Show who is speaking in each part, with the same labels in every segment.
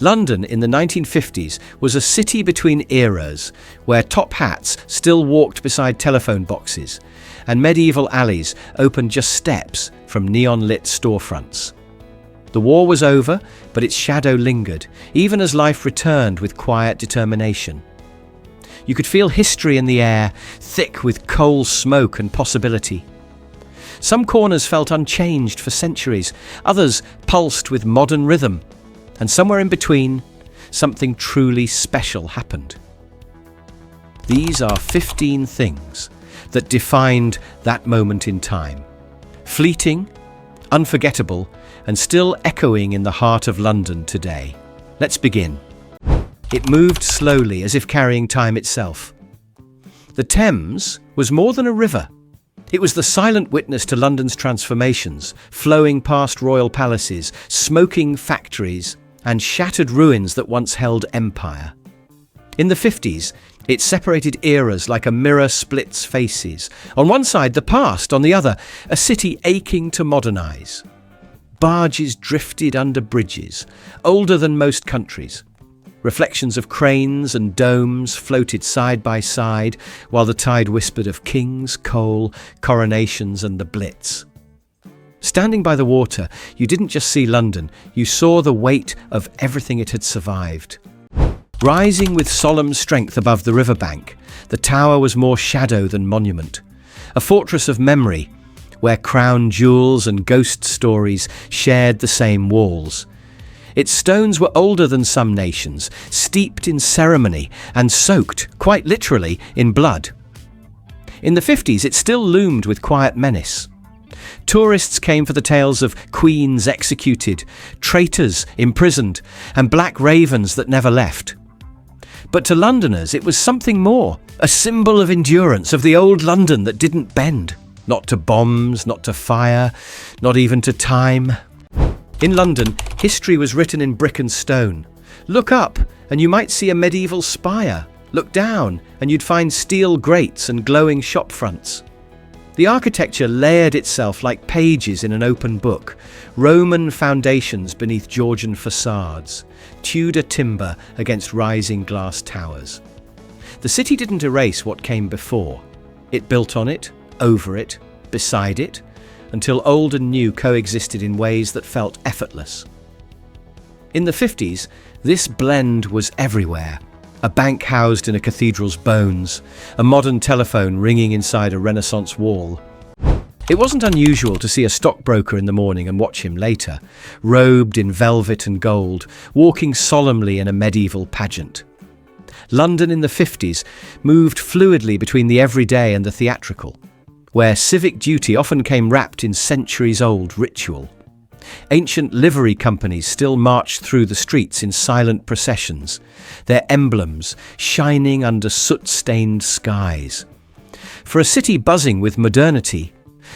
Speaker 1: London in the 1950s was a city between eras, where top hats still walked beside telephone boxes, and medieval alleys opened just steps from neon-lit storefronts. The war was over, but its shadow lingered, even as life returned with quiet determination. You could feel history in the air, thick with coal smoke and possibility. Some corners felt unchanged for centuries, others pulsed with modern rhythm. And somewhere in between, something truly special happened. These are 15 things that defined that moment in time. Fleeting, unforgettable, and still echoing in the heart of London today. Let's begin. It moved slowly, as if carrying time itself. The Thames was more than a river. It was the silent witness to London's transformations, flowing past royal palaces, smoking factories, and shattered ruins that once held empire. In the 50s, it separated eras like a mirror splits faces. On one side, the past, on the other, a city aching to modernize. Barges drifted under bridges, older than most countries. Reflections of cranes and domes floated side by side, while the tide whispered of kings, coal, coronations, and the Blitz. Standing by the water, you didn't just see London, you saw the weight of everything it had survived. Rising with solemn strength above the riverbank, the tower was more shadow than monument. A fortress of memory, where crown jewels and ghost stories shared the same walls. Its stones were older than some nations, steeped in ceremony and soaked, quite literally, in blood. In the 50s, it still loomed with quiet menace. Tourists came for the tales of queens executed, traitors imprisoned, and black ravens that never left. But to Londoners, it was something more, a symbol of endurance, of the old London that didn't bend. Not to bombs, not to fire, not even to time. In London, history was written in brick and stone. Look up, and you might see a medieval spire. Look down, and you'd find steel grates and glowing shop fronts. The architecture layered itself like pages in an open book, Roman foundations beneath Georgian facades, Tudor timber against rising glass towers. The city didn't erase what came before. It built on it, over it, beside it, until old and new coexisted in ways that felt effortless. In the 50s, this blend was everywhere. A bank housed in a cathedral's bones, a modern telephone ringing inside a Renaissance wall. It wasn't unusual to see a stockbroker in the morning and watch him later, robed in velvet and gold, walking solemnly in a medieval pageant. London in the 50s moved fluidly between the everyday and the theatrical, where civic duty often came wrapped in centuries-old ritual. Ancient livery companies still marched through the streets in silent processions, their emblems shining under soot-stained skies. For a city buzzing with modernity,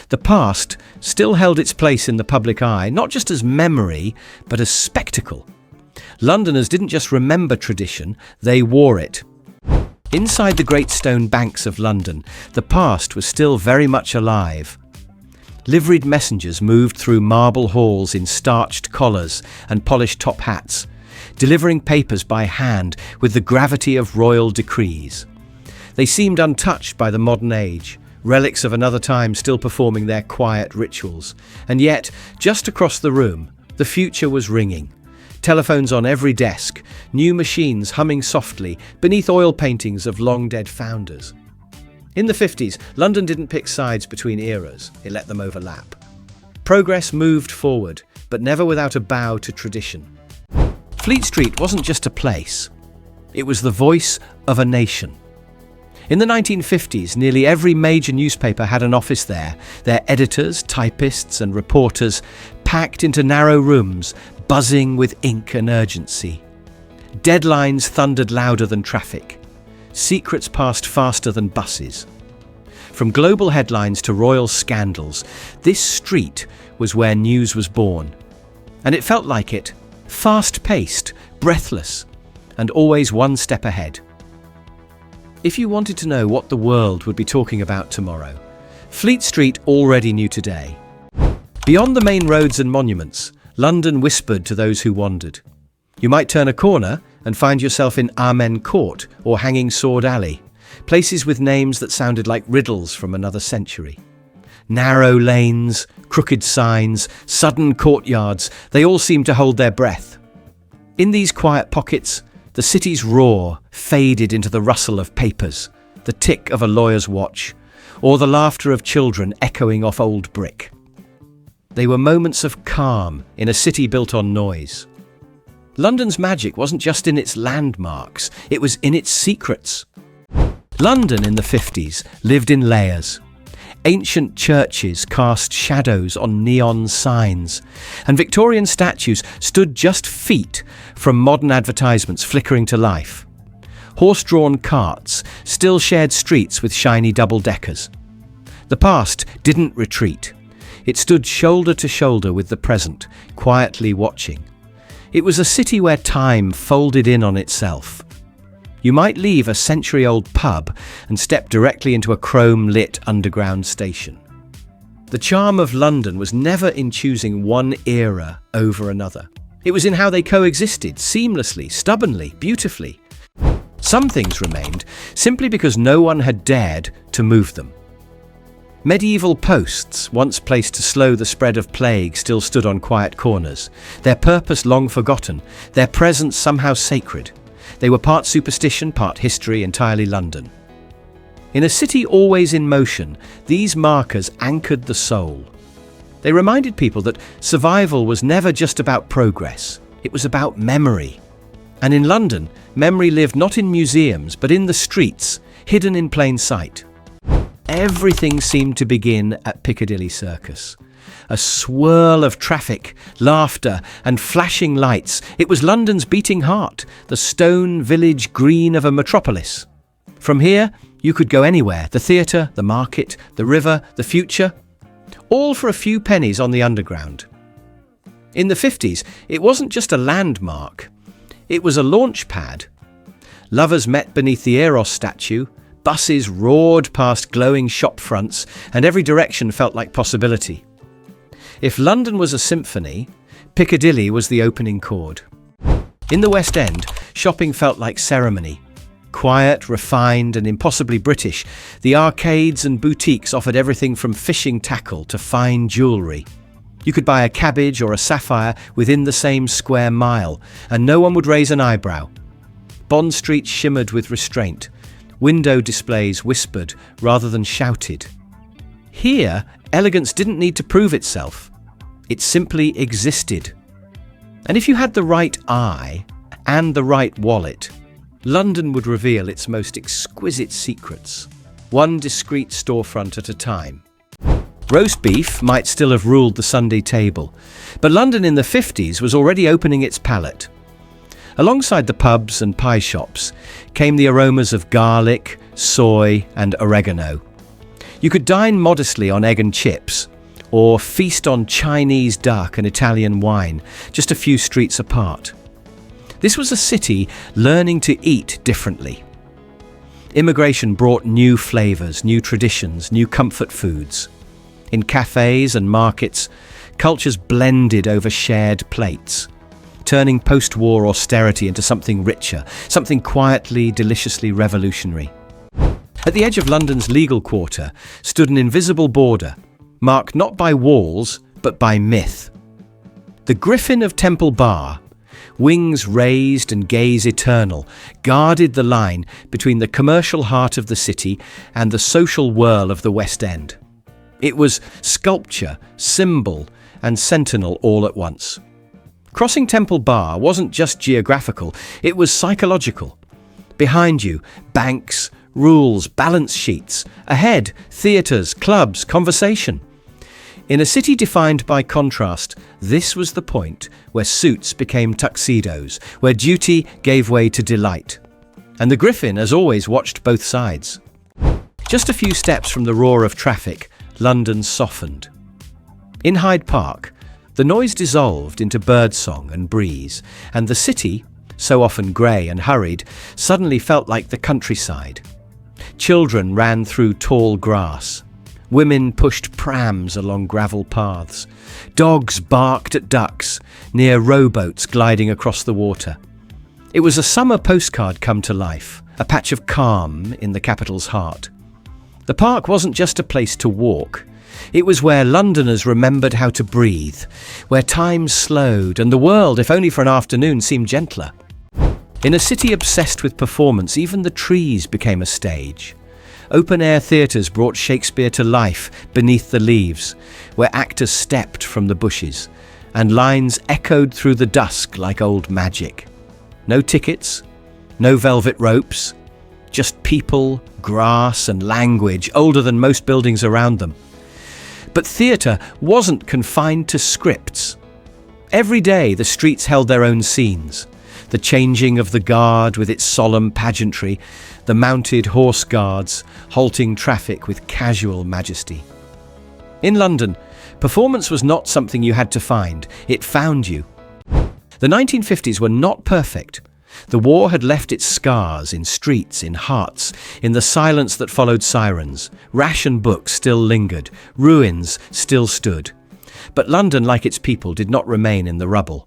Speaker 1: the past still held its place in the public eye, not just as memory, but as spectacle. Londoners didn't just remember tradition, they wore it. Inside the great stone banks of London, the past was still very much alive. Liveried messengers moved through marble halls in starched collars and polished top hats, delivering papers by hand with the gravity of royal decrees. They seemed untouched by the modern age, relics of another time still performing their quiet rituals. And yet, just across the room, the future was ringing. Telephones on every desk, new machines humming softly beneath oil paintings of long-dead founders. In the 50s, London didn't pick sides between eras, it let them overlap. Progress moved forward, but never without a bow to tradition. Fleet Street wasn't just a place, it was the voice of a nation. In the 1950s, nearly every major newspaper had an office there, their editors, typists, and reporters packed into narrow rooms, buzzing with ink and urgency. Deadlines thundered louder than traffic. Secrets passed faster than buses. From global headlines to royal scandals, this street was where news was born. And it felt like it, fast-paced, breathless, and always one step ahead. If you wanted to know what the world would be talking about tomorrow, Fleet Street already knew today. Beyond the main roads and monuments, London whispered to those who wandered. You might turn a corner and find yourself in Amen Court or Hanging Sword Alley, places with names that sounded like riddles from another century. Narrow lanes, crooked signs, sudden courtyards, they all seemed to hold their breath. In these quiet pockets, the city's roar faded into the rustle of papers, the tick of a lawyer's watch, or the laughter of children echoing off old brick. They were moments of calm in a city built on noise. London's magic wasn't just in its landmarks, it was in its secrets. London in the 50s lived in layers. Ancient churches cast shadows on neon signs, and Victorian statues stood just feet from modern advertisements flickering to life. Horse-drawn carts still shared streets with shiny double-deckers. The past didn't retreat. It stood shoulder to shoulder with the present, quietly watching. It was a city where time folded in on itself. You might leave a century-old pub and step directly into a chrome-lit underground station. The charm of London was never in choosing one era over another. It was in how they coexisted, seamlessly, stubbornly, beautifully. Some things remained simply because no one had dared to move them. Medieval posts, once placed to slow the spread of plague, still stood on quiet corners, their purpose long forgotten, their presence somehow sacred. They were part superstition, part history, entirely London. In a city always in motion, these markers anchored the soul. They reminded people that survival was never just about progress, it was about memory. And in London, memory lived not in museums, but in the streets, hidden in plain sight. Everything seemed to begin at Piccadilly Circus. A swirl of traffic, laughter, and flashing lights. It was London's beating heart, the stone village green of a metropolis. From here, you could go anywhere, the theatre, the market, the river, the future, all for a few pennies on the underground. In the 50s, it wasn't just a landmark, it was a launch pad. Lovers met beneath the Eros statue, buses roared past glowing shop fronts, and every direction felt like possibility. If London was a symphony, Piccadilly was the opening chord. In the West End, shopping felt like ceremony. Quiet, refined, and impossibly British, the arcades and boutiques offered everything from fishing tackle to fine jewellery. You could buy a cabbage or a sapphire within the same square mile, and no one would raise an eyebrow. Bond Street shimmered with restraint. Window displays whispered rather than shouted. Here, elegance didn't need to prove itself. It simply existed. And if you had the right eye and the right wallet, London would reveal its most exquisite secrets, one discreet storefront at a time. Roast beef might still have ruled the Sunday table, but London in the 50s was already opening its palate. Alongside the pubs and pie shops came the aromas of garlic, soy, and oregano. You could dine modestly on egg and chips, or feast on Chinese duck and Italian wine, just a few streets apart. This was a city learning to eat differently. Immigration brought new flavours, new traditions, new comfort foods. In cafes and markets, cultures blended over shared plates, turning post-war austerity into something richer, something quietly, deliciously revolutionary. At the edge of London's legal quarter stood an invisible border, marked not by walls, but by myth. The Griffin of Temple Bar, wings raised and gaze eternal, guarded the line between the commercial heart of the city and the social whirl of the West End. It was sculpture, symbol, and sentinel all at once. Crossing Temple Bar wasn't just geographical, it was psychological. Behind you, banks, rules, balance sheets. Ahead, theatres, clubs, conversation. In a city defined by contrast, this was the point where suits became tuxedos, where duty gave way to delight. And the Griffin, as always, watched both sides. Just a few steps from the roar of traffic, London softened. In Hyde Park, the noise dissolved into birdsong and breeze, and the city, so often grey and hurried, suddenly felt like the countryside. Children ran through tall grass. Women pushed prams along gravel paths. Dogs barked at ducks near rowboats gliding across the water. It was a summer postcard come to life, a patch of calm in the capital's heart. The park wasn't just a place to walk. It was where Londoners remembered how to breathe, where time slowed and the world, if only for an afternoon, seemed gentler. In a city obsessed with performance, even the trees became a stage. Open-air theatres brought Shakespeare to life beneath the leaves, where actors stepped from the bushes, and lines echoed through the dusk like old magic. No tickets, no velvet ropes, just people, grass and language older than most buildings around them. But theatre wasn't confined to scripts. Every day the streets held their own scenes. The changing of the guard with its solemn pageantry, the mounted horse guards halting traffic with casual majesty. In London, performance was not something you had to find, it found you. The 1950s were not perfect. The war had left its scars in streets, in hearts, in the silence that followed sirens. Ration books still lingered, ruins still stood. But London, like its people, did not remain in the rubble.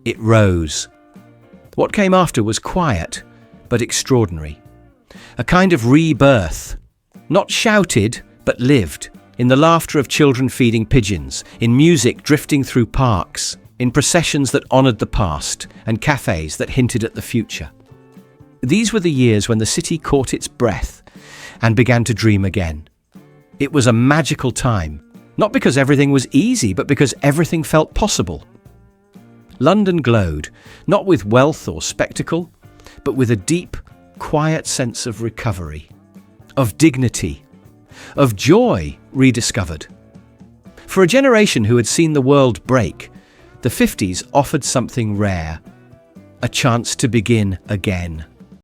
Speaker 1: It rose. What came after was quiet, but extraordinary. A kind of rebirth, not shouted, but lived, in the laughter of children feeding pigeons, in music drifting through parks, in processions that honoured the past, and cafes that hinted at the future. These were the years when the city caught its breath and began to dream again. It was a magical time, not because everything was easy, but because everything felt possible. London glowed, not with wealth or spectacle, but with a deep, quiet sense of recovery, of dignity, of joy rediscovered. For a generation who had seen the world break, the 50s offered something rare, a chance to begin again.